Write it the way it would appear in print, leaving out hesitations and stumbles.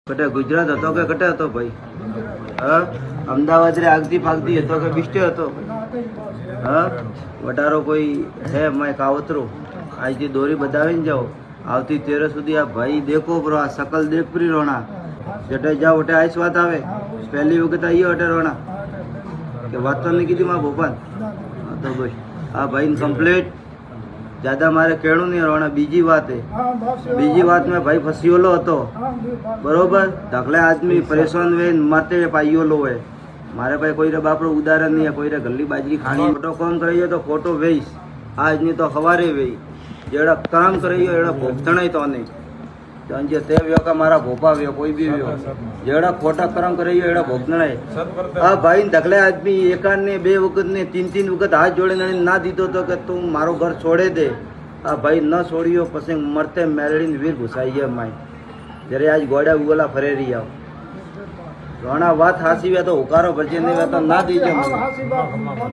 કટે ગુજરાત હતો કે કટે હતો ભાઈ? હા, અમદાવાદ રે આગતી ફાગતી હતો કે બિસ્ટે હતો? હા, વટારો કોઈ હે મેં કાવતરો આજથી દોરી બતાવીને જાઓ આવતી 13 સુધી આ ભાઈ દેખો બ્રો, આ શકલ દેખ પ્રી રોણા જટે જાઓ વટે આઈસ વાત આવે પહેલી વખત આવીએ વટે રોણા કે વાત તો નહીં કીધી માં ભોપાલ તો બસ આ ભાઈ કમ્પ્લીટ જ્યાદા મારે કેળું નહીં રોણા. બીજી વાત મેં ભાઈ ફસિયોલો હતો બરોબર, દાખલે આદમી પરેશાન વે માતે પાઈયોલો હોય મારે ભાઈ કોઈ બાપડો ઉદાહરણ નહીં, કોઈ ગલ્લી બાજરી ખાણી ખોટો કામ કરાયો તો ખોટો વેઈશ આજની તો સવારે વેઈ જેડા કામ કરાયો એડા ભોગતણાય તો નહીં જે તે વ્યો કે મારા ભોપા વ્યો કોઈ બી વ્યો જેડા ખોટા કર્મ કરાયો એડા ભોગતણાય. આ ભાઈ દખલે આદમી એકાદ ને બે વખત ને तीन વખત હાથ જોડે ના દીધો તો કે તું મારો ઘર છોડે દે. આ ભાઈ ન છોડ્યો પછી મરતે મેળવીને વીર ઘુસાઈ ગયા માય જ્યારે આજ ગોડા ઉગલા ફરે રહી આવ રોણા વાત હાસી તો હુકારો ભરજે નહીં તો ના દીજો.